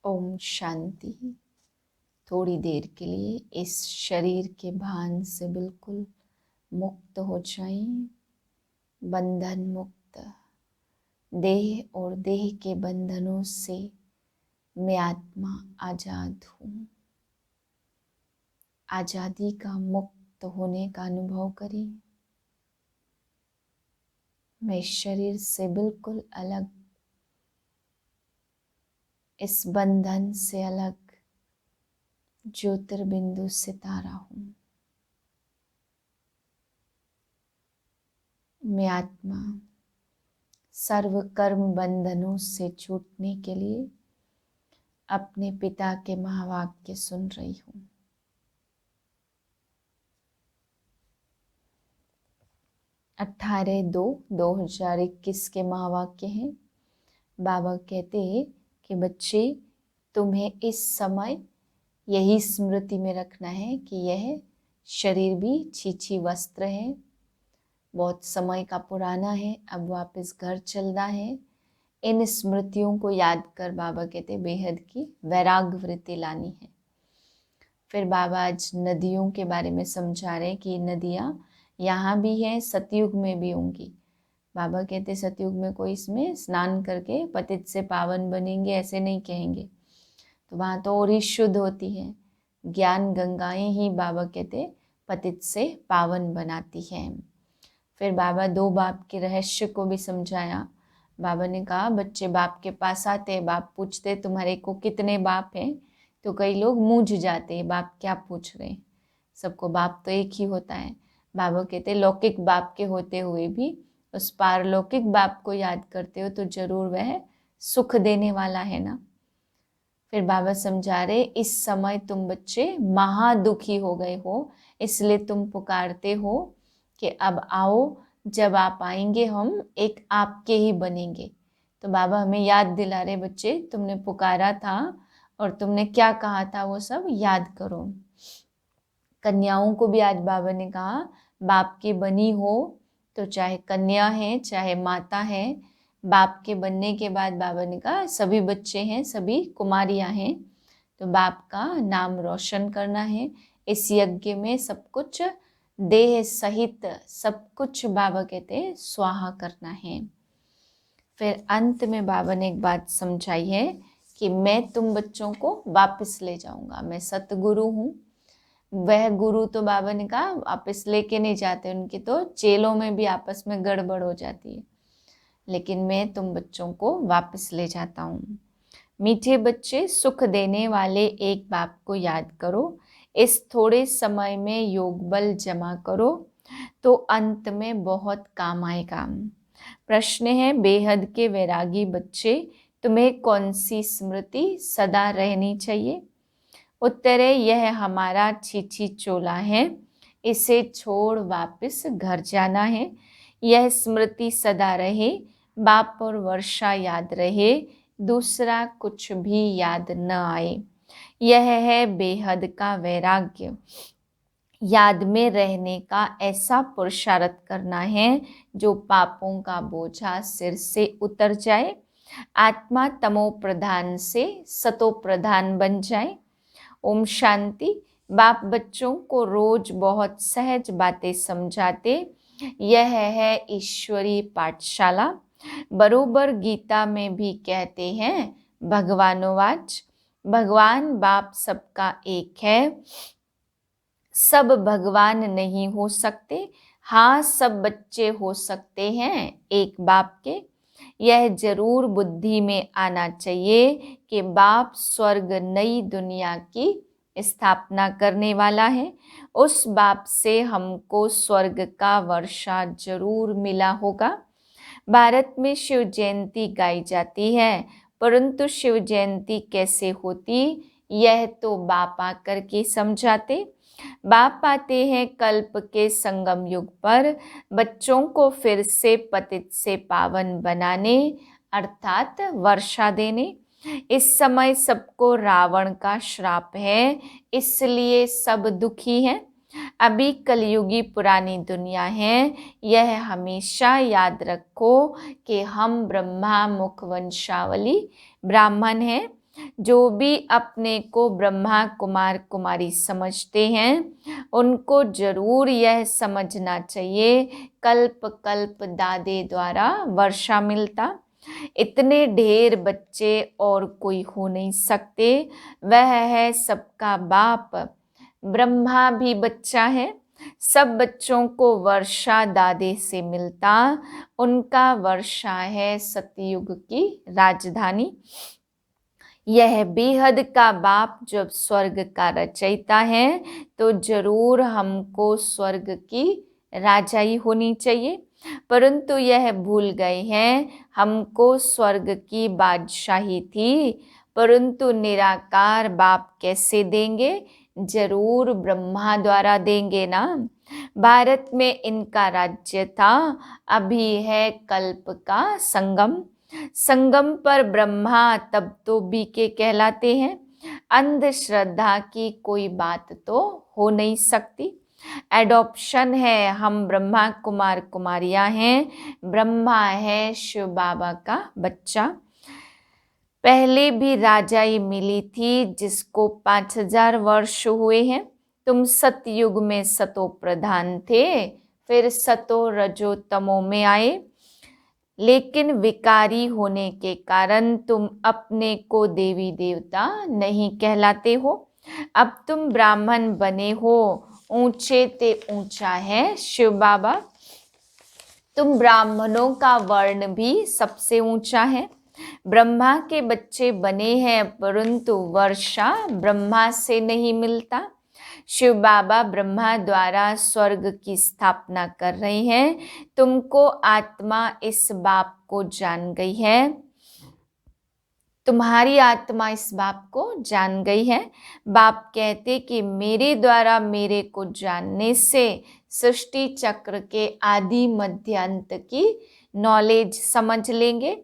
ओम शांति। थोड़ी देर के लिए इस शरीर के भान से बिल्कुल मुक्त हो जाएं, बंधन मुक्त। देह और देह के बंधनों से मैं आत्मा आजाद हूँ। आजादी का मुक्त होने का अनुभव करें। मैं शरीर से बिल्कुल अलग, इस बंधन से अलग ज्योतिर्बिंदु सितारा हूँ। मैं आत्मा सर्व कर्म बंधनों से छूटने के लिए अपने पिता के महावाक्य सुन रही हूँ। अठारह 2/2021 के महावाक्य हैं। बाबा कहते हैं कि बच्चे, तुम्हें इस समय यही स्मृति में रखना है कि यह शरीर भी छीछी वस्त्र है, बहुत समय का पुराना है, अब वापस घर चलना है। इन स्मृतियों को याद कर बाबा कहते बेहद की वैराग्य वृत्ति लानी है। फिर बाबा आज नदियों के बारे में समझा रहे कि नदियाँ यहाँ भी हैं, सतयुग में भी होंगी। बाबा कहते सतयुग में कोई इसमें स्नान करके पतित से पावन बनेंगे ऐसे नहीं कहेंगे, तो वहाँ तो और ही शुद्ध होती है। ज्ञान गंगाएं ही बाबा कहते पतित से पावन बनाती हैं। फिर बाबा 2 बाप के रहस्य को भी समझाया। बाबा ने कहा बच्चे बाप के पास आते, बाप पूछते तुम्हारे को कितने बाप हैं, तो कई लोग मूझ जाते, बाप क्या पूछ रहे हैं, सबको बाप तो एक ही होता है। बाबा कहते लौकिक बाप के होते हुए भी उस पारलौकिक बाप को याद करते हो तो जरूर वह सुख देने वाला है ना। फिर बाबा समझा रहे इस समय तुम बच्चे महादुखी हो गए हो, इसलिए तुम पुकारते हो कि अब आओ, जब आप आएंगे हम एक आपके ही बनेंगे। तो बाबा हमें याद दिला रहे बच्चे तुमने पुकारा था और तुमने क्या कहा था वो सब याद करो। कन्याओं को भी आज बाबा ने कहा बाप की बनी हो तो चाहे कन्या है चाहे माता है, बाप के बनने के बाद बाबा ने कहा सभी बच्चे हैं, सभी कुमारियां हैं, तो बाप का नाम रोशन करना है। इस यज्ञ में सब कुछ देह सहित सब कुछ बाबा कहते हैं स्वाहा करना है। फिर अंत में बाबा ने एक बात समझाई है कि मैं तुम बच्चों को वापस ले जाऊंगा। मैं सतगुरु हूँ। वह गुरु तो बाबा ने कहा वापस लेके नहीं जाते, उनकी तो चेलों में भी आपस में गड़बड़ हो जाती है, लेकिन मैं तुम बच्चों को वापस ले जाता हूँ। मीठे बच्चे, सुख देने वाले एक बाप को याद करो। इस थोड़े समय में योग बल जमा करो तो अंत में बहुत काम आएगा। प्रश्न है बेहद के वैरागी बच्चे, तुम्हें कौन सी स्मृति सदा रहनी चाहिए? उत्तर है यह हमारा छीछी चोला है, इसे छोड़ वापस घर जाना है। यह स्मृति सदा रहे, बाप और वर्षा याद रहे, दूसरा कुछ भी याद न आए। यह है बेहद का वैराग्य। याद में रहने का ऐसा पुरुषार्थ करना है जो पापों का बोझा सिर से उतर जाए, आत्मा तमो प्रधान से सतो प्रधान बन जाए। ओम शांति। बाप बच्चों को रोज बहुत सहज बातें समझाते। यह है ईश्वरीय पाठशाला। बरोबर गीता में भी कहते हैं भगवानोवाच, भगवान बाप सबका एक है, सब भगवान नहीं हो सकते, हाँ सब बच्चे हो सकते हैं एक बाप के। यह जरूर बुद्धि में आना चाहिए कि बाप स्वर्ग नई दुनिया की स्थापना करने वाला है। उस बाप से हमको स्वर्ग का वर्षा जरूर मिला होगा। भारत में शिव जयंती गाई जाती है, परंतु शिव जयंती कैसे होती यह तो बाप आकर के समझाते। बाप आते हैं कल्प के संगम युग पर बच्चों को फिर से पतित से पावन बनाने अर्थात वर्षा देने। इस समय सबको रावण का श्राप है, इसलिए सब दुखी हैं। अभी कलयुगी पुरानी दुनिया है, यह हमेशा याद रखो कि हम ब्रह्मा मुख वंशावली ब्राह्मण हैं। जो भी अपने को ब्रह्मा कुमार कुमारी समझते हैं उनको जरूर यह समझना चाहिए, कल्प कल्प दादे द्वारा वर्षा मिलता। इतने ढेर बच्चे और कोई हो नहीं सकते, वह है सबका बाप। ब्रह्मा भी बच्चा है। सब बच्चों को वर्षा दादे से मिलता, उनका वर्षा है सतयुग की राजधानी। यह बेहद का बाप जब स्वर्ग का रचयिता है तो जरूर हमको स्वर्ग की राजाई होनी चाहिए, परंतु यह भूल गए हैं हमको स्वर्ग की बादशाही थी, परंतु निराकार बाप कैसे देंगे? जरूर ब्रह्मा द्वारा देंगे ना। भारत में इनका राज्य था, अभी है कल्प का संगम। संगम पर ब्रह्मा तब तो बीके कहलाते हैं। अंधश्रद्धा की कोई बात तो हो नहीं सकती। एडॉप्शन है, हम ब्रह्मा कुमार कुमारियां हैं। ब्रह्मा है शिव बाबा का बच्चा। पहले भी राजाई मिली थी जिसको 5000 वर्ष हुए हैं। तुम सतयुग में सतो प्रधान थे, फिर सतो रजो तमो में आए, लेकिन विकारी होने के कारण तुम अपने को देवी देवता नहीं कहलाते हो। अब तुम ब्राह्मण बने हो, ऊंचे ते ऊंचा है शिव बाबा। तुम ब्राह्मणों का वर्ण भी सबसे ऊंचा है। ब्रह्मा के बच्चे बने हैं, परंतु वर्षा ब्रह्मा से नहीं मिलता। शिव बाबा ब्रह्मा द्वारा स्वर्ग की स्थापना कर रहे हैं। तुमको आत्मा इस बाप को जान गई है, तुम्हारी आत्मा इस बाप को जान गई है। बाप कहते कि मेरे द्वारा मेरे को जानने से सृष्टि चक्र के आदि मध्य अंत की नॉलेज समझ लेंगे।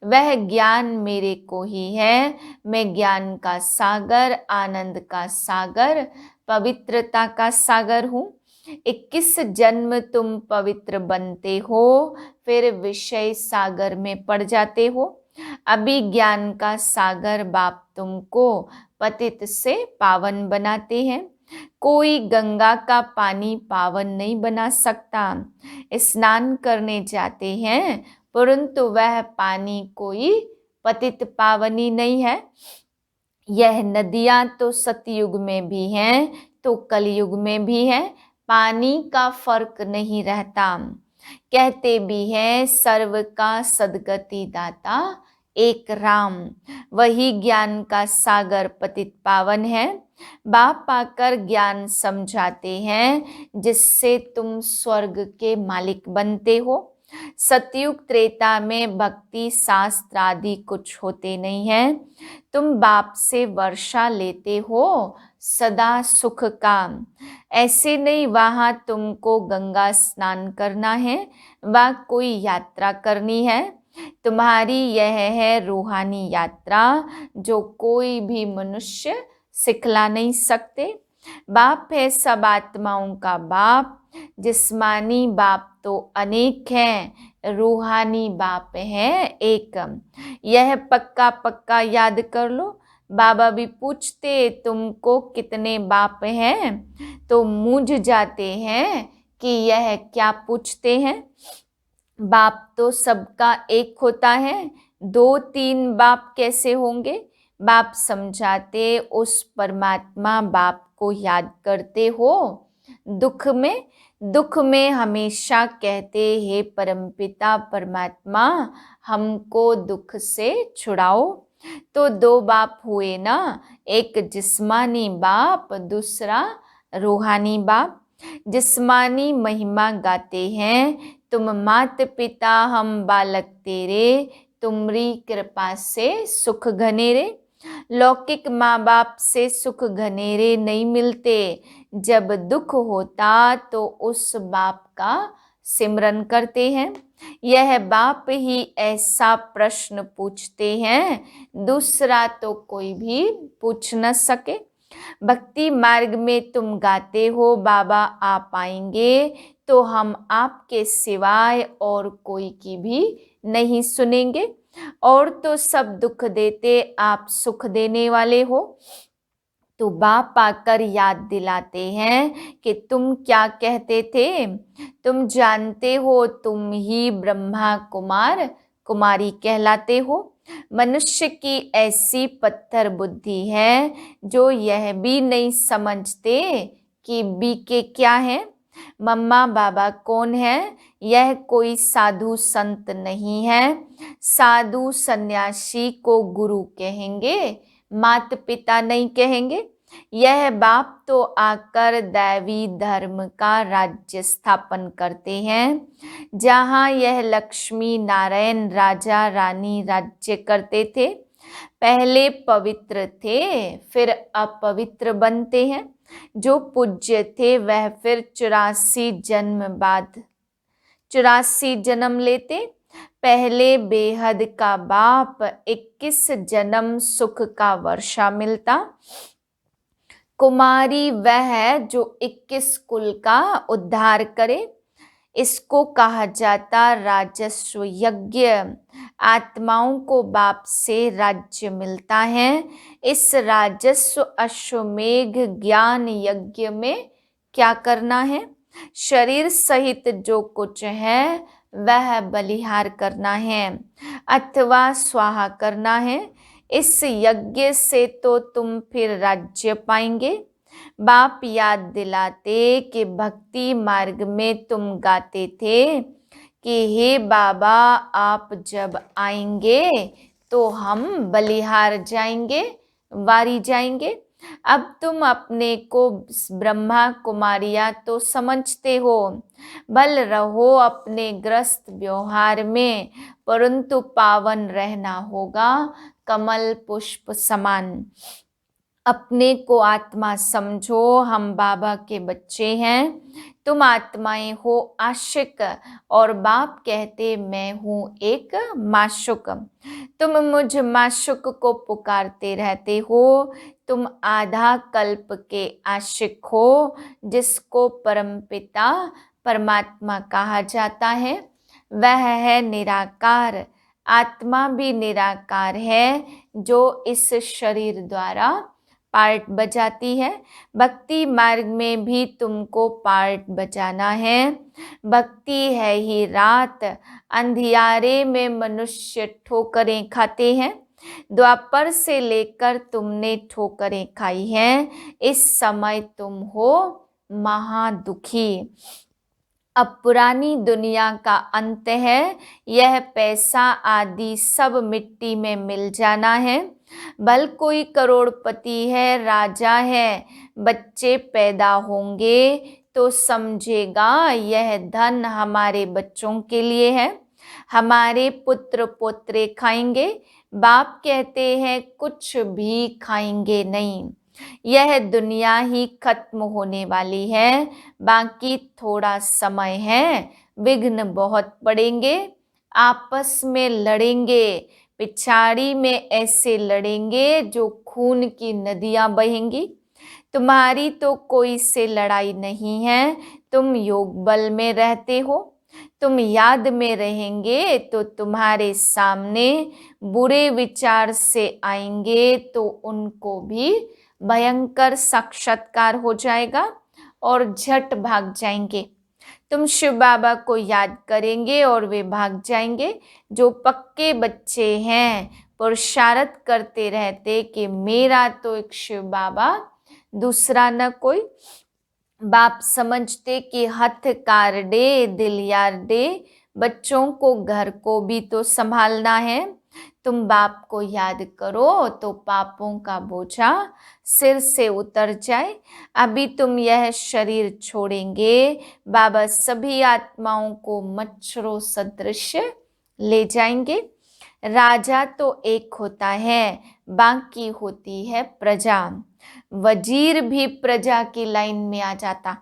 वह ज्ञान मेरे को ही है। मैं ज्ञान का सागर, आनंद का सागर, पवित्रता का सागर हूँ। 21 जन्म तुम पवित्र बनते हो, फिर विषय सागर में पड़ जाते हो। अभी ज्ञान का सागर बाप तुमको पतित से पावन बनाते हैं। कोई गंगा का पानी पावन नहीं बना सकता। स्नान करने जाते हैं, परंतु वह पानी कोई पतित पावनी नहीं है। यह नदियां तो सतयुग में भी हैं तो कलयुग में भी है, पानी का फर्क नहीं रहता। कहते भी हैं सर्व का सदगति दाता एक राम, वही ज्ञान का सागर पतित पावन है। बाप आकर ज्ञान समझाते हैं जिससे तुम स्वर्ग के मालिक बनते हो। सतयुग त्रेता में भक्ति शास्त्र आदि कुछ होते नहीं है। तुम बाप से वर्षा लेते हो सदा सुख का। ऐसे नहीं वहां तुमको गंगा स्नान करना है, वह कोई यात्रा करनी है। तुम्हारी यह है रूहानी यात्रा जो कोई भी मनुष्य सिखला नहीं सकते। बाप है सब आत्माओं का बाप। जिस्मानी बाप तो अनेक हैं, रूहानी बाप है एक। यह पक्का पक्का याद कर लो। बाबा भी पूछते तुमको कितने बाप हैं, तो मूझ जाते हैं कि यह क्या पूछते हैं। बाप तो सबका एक होता है, 2-3 बाप कैसे होंगे? बाप समझाते उस परमात्मा बाप को याद करते हो। दुख में हमेशा कहते हे परमपिता परमात्मा हमको दुख से छुड़ाओ। तो 2 बाप हुए ना, एक जिस्मानी बाप, दूसरा रूहानी बाप। जिस्मानी महिमा गाते हैं तुम मात पिता हम बालक तेरे, तुमरी कृपा से सुख घनेरे। लौकिक माँ बाप से सुख घनेरे नहीं मिलते। जब दुख होता तो उस बाप का सिमरन करते हैं। यह बाप ही ऐसा प्रश्न पूछते हैं, दूसरा तो कोई भी पूछ न सके। भक्ति मार्ग में तुम गाते हो बाबा आ पाएंगे, तो हम आपके सिवाय और कोई की भी नहीं सुनेंगे। और तो सब दुख देते, आप सुख देने वाले हो। तो बाप आकर याद दिलाते हैं कि तुम क्या कहते थे, तुम जानते हो तुम ही ब्रह्मा कुमार कुमारी कहलाते हो। मनुष्य की ऐसी पत्थर बुद्धि है जो यह भी नहीं समझते कि बीके क्या है, मम्मा बाबा कौन है। यह कोई साधु संत नहीं है। साधु सन्यासी को गुरु कहेंगे, माता पिता नहीं कहेंगे। यह बाप तो आकर दैवी धर्म का राज्य स्थापन करते हैं, जहाँ यह लक्ष्मी नारायण राजा रानी राज्य करते थे। पहले पवित्र थे, फिर अपवित्र बनते हैं। जो पूज्य थे वह फिर 84 जन्म लेते। पहले बेहद का बाप 21 जन्म सुख का वर्षा मिलता। कुमारी वह है जो 21 कुल का उद्धार करे। इसको कहा जाता राजस्व यज्ञ। आत्माओं को बाप से राज्य मिलता है। इस राजस्व अश्वमेघ ज्ञान यज्ञ में क्या करना है, शरीर सहित जो कुछ है वह बलिहार करना है अथवा स्वाहा करना है। इस यज्ञ से तो तुम फिर राज्य पाएंगे। बाप याद दिलाते कि भक्ति मार्ग में तुम गाते थे कि हे बाबा, आप जब आएंगे तो हम बलिहार जाएंगे, वारी जाएंगे। अब तुम अपने को ब्रह्मा कुमारियां तो समझते हो। बल रहो अपने ग्रस्त व्यवहार में, परंतु पावन रहना होगा कमल पुष्प समान। अपने को आत्मा समझो, हम बाबा के बच्चे हैं। तुम आत्माएं हो आशिक, और बाप कहते मैं हूँ एक माशुक। तुम मुझ माशुक को पुकारते रहते हो। तुम आधा कल्प के आशिक हो, जिसको परमपिता परमात्मा कहा जाता है। वह है निराकार। आत्मा भी निराकार है, जो इस शरीर द्वारा पार्ट बजाती है। भक्ति मार्ग में भी तुमको पार्ट बजाना है। भक्ति है ही रात, अंधियारे में मनुष्य ठोकरें खाते हैं। द्वापर से लेकर तुमने ठोकरें खाई हैं। इस समय तुम हो महादुखी। अब पुरानी दुनिया का अंत है। यह पैसा आदि सब मिट्टी में मिल जाना है। भल कोई करोड़पति है, राजा है, बच्चे पैदा होंगे तो समझेगा यह धन हमारे बच्चों के लिए है, हमारे पुत्र पोत्रे खाएंगे। बाप कहते हैं कुछ भी खाएंगे नहीं। यह दुनिया ही खत्म होने वाली है, बाकी थोड़ा समय है। विघ्न बहुत पड़ेंगे, आपस में लड़ेंगे। पिछाड़ी में ऐसे लड़ेंगे जो खून की नदियां बहेंगी। तुम्हारी तो कोई से लड़ाई नहीं है, तुम योग बल में रहते हो। तुम याद में रहेंगे तो तुम्हारे सामने बुरे विचार से आएंगे तो उनको भी भयंकर साक्षात्कार हो जाएगा और झट भाग जाएंगे। तुम शिव बाबा को याद करेंगे और वे भाग जाएंगे। जो पक्के बच्चे हैं पुरुषार्थ करते रहते कि मेरा तो एक शिव बाबा, दूसरा न कोई। बाप समझते कि हथ कार डे दिल यार डे, बच्चों को घर को भी तो संभालना है। तुम बाप को याद करो तो पापों का बोझा सिर से उतर जाए। अभी तुम यह शरीर छोड़ेंगे, बाबा सभी आत्माओं को मच्छरों सदृश ले जाएंगे। राजा तो एक होता है, बाकी होती है प्रजा। वजीर भी प्रजा की लाइन में आ जाता।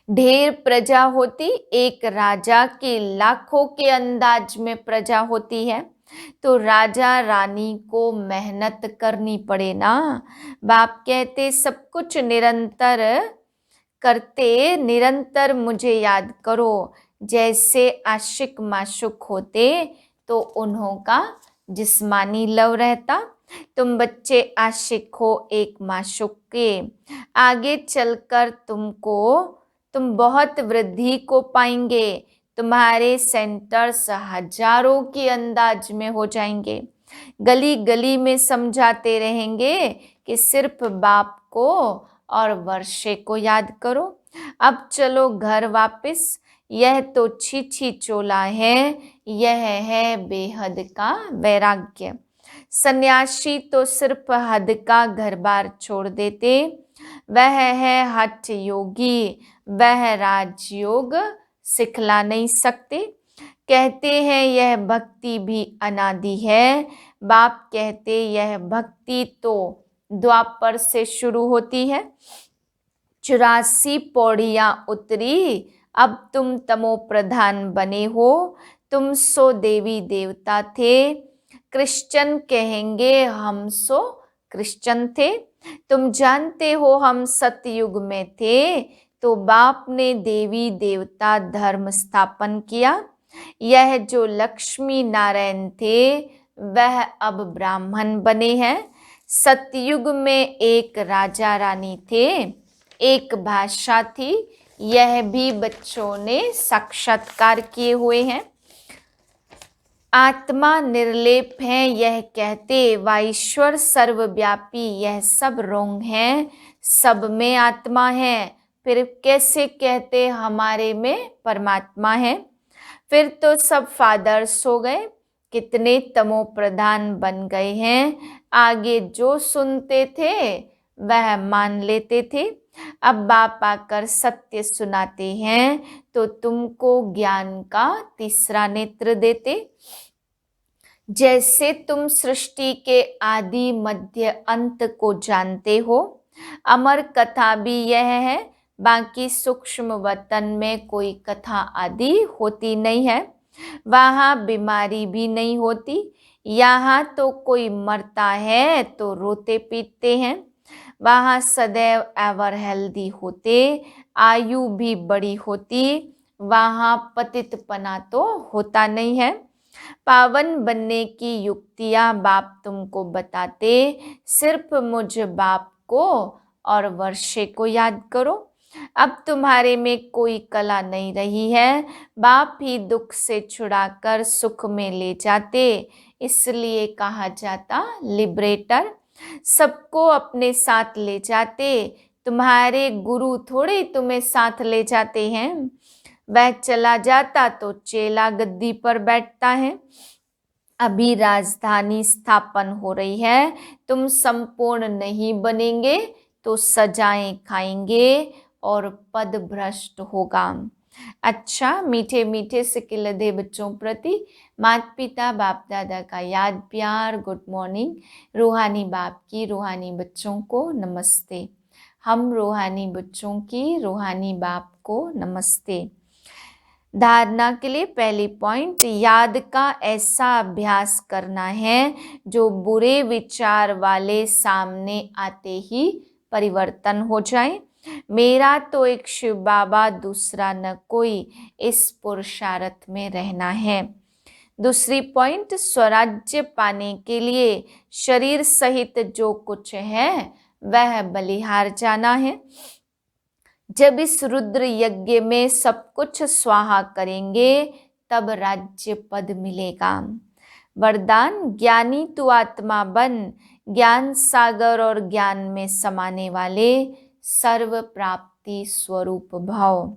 ढेर प्रजा होती, एक राजा की लाखों के अंदाज में प्रजा होती है, तो राजा रानी को मेहनत करनी पड़े ना। बाप कहते सब कुछ निरंतर करते निरंतर मुझे याद करो। जैसे आशिक माशूक होते तो उन्हों का जिस्मानी लव रहता, तुम बच्चे आशिक हो एक माशूक के। आगे चलकर तुम बहुत वृद्धि को पाएंगे। तुम्हारे सेंटर्स हजारों के अंदाज में हो जाएंगे। गली गली में समझाते रहेंगे कि सिर्फ बाप को और वर्षे को याद करो। अब चलो घर वापस। यह तो छी चोला है, यह है बेहद का वैराग्य। सन्यासी तो सिर्फ हद का घर बार छोड़ देते, वह है हठ योगी, वह राजयोग सिखला नहीं सकते। कहते हैं यह भक्ति भी अनादि है, बाप कहते यह भक्ति तो द्वापर से शुरू होती है। 84 पौड़ियां उतरी, अब तुम तमो प्रधान बने हो। तुम सो देवी देवता थे, क्रिश्चियन कहेंगे हम सो क्रिश्चियन थे। तुम जानते हो हम सतयुग में थे, तो बाप ने देवी देवता धर्म स्थापन किया। यह जो लक्ष्मी नारायण थे वह अब ब्राह्मण बने हैं। सतयुग में एक राजा रानी थे, एक भाषा थी, यह भी बच्चों ने साक्षात्कार किए हुए हैं। आत्मा निर्लेप है यह कहते, वाईश्वर सर्वव्यापी यह सब रोंग है, सब में आत्मा है। फिर कैसे कहते हमारे में परमात्मा है। फिर तो सब फादर्स हो गए, कितने तमो प्रधान बन गए हैं। आगे जो सुनते थे वह मान लेते थे। अब बाप आकर सत्य सुनाते हैं तो तुमको ज्ञान का तीसरा नेत्र देते। जैसे तुम सृष्टि के आदि मध्य अंत को जानते हो, अमर कथा भी यह है। बाकी सूक्ष्म वतन में कोई कथा आदि होती नहीं है, वहाँ बीमारी भी नहीं होती। यहाँ तो कोई मरता है तो रोते पीटते हैं, वहाँ सदैव एवर हेल्दी होते, आयु भी बड़ी होती। वहाँ पतितपना तो होता नहीं है। पावन बनने की युक्तियां बाप तुमको बताते, सिर्फ मुझ बाप को और वर्षे को याद करो। अब तुम्हारे में कोई कला नहीं रही है, बाप ही दुख से छुड़ाकर सुख में ले जाते, इसलिए कहा जाता लिबरेटर। सबको अपने साथ ले जाते, तुम्हारे गुरु थोड़े तुम्हें साथ ले जाते हैं। वह चला जाता तो चेला गद्दी पर बैठता है। अभी राजधानी स्थापन हो रही है, तुम संपूर्ण नहीं बनेंगे तो सजाएं खाएंगे और पद भ्रष्ट होगा। अच्छा, मीठे मीठे सिकिलधे बच्चों प्रति माता पिता बाप दादा का याद प्यार गुड मॉर्निंग। रूहानी बाप की रूहानी बच्चों को नमस्ते। हम रूहानी बच्चों की रूहानी बाप को नमस्ते। धारणा के लिए पहली पॉइंट, याद का ऐसा अभ्यास करना है जो बुरे विचार वाले सामने आते ही परिवर्तन हो जाए। मेरा तो एक शिव बाबा दूसरा न कोई, इस पुरुषार्थ में रहना है। दूसरी पॉइंट, स्वराज्य पाने के लिए शरीर सहित जो कुछ है वह बलिहार जाना है। जब इस रुद्र यज्ञ में सब कुछ स्वाहा करेंगे तब राज्य पद मिलेगा। वरदान, ज्ञानी तू आत्मा बन, ज्ञान सागर और ज्ञान में समाने वाले सर्व प्राप्ति स्वरूप भव।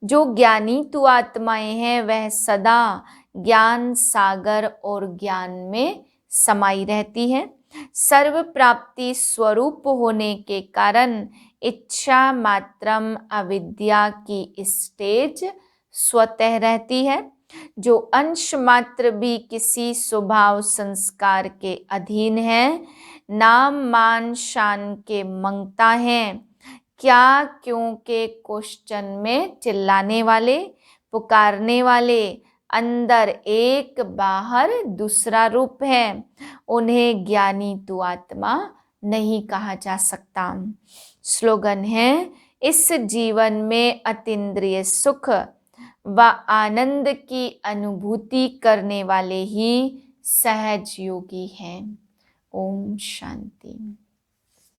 जो ज्ञानी तू आत्माएं हैं वह सदा ज्ञान सागर और ज्ञान में समाई रहती है। सर्व प्राप्ति स्वरूप होने के कारण इच्छा मात्रम अविद्या की स्टेज स्वतः रहती है। जो अंश मात्र भी किसी स्वभाव संस्कार के अधीन है, नाम मान शान के मंगता है। क्या क्यों के क्वेश्चन में चिल्लाने वाले, पुकारने वाले, अंदर एक बाहर दूसरा रूप है, उन्हें ज्ञानी तू आत्मा नहीं कहा जा सकता। स्लोगन है, इस जीवन में अतीन्द्रिय सुख व आनंद की अनुभूति करने वाले ही सहज योगी हैं। ओम शांति।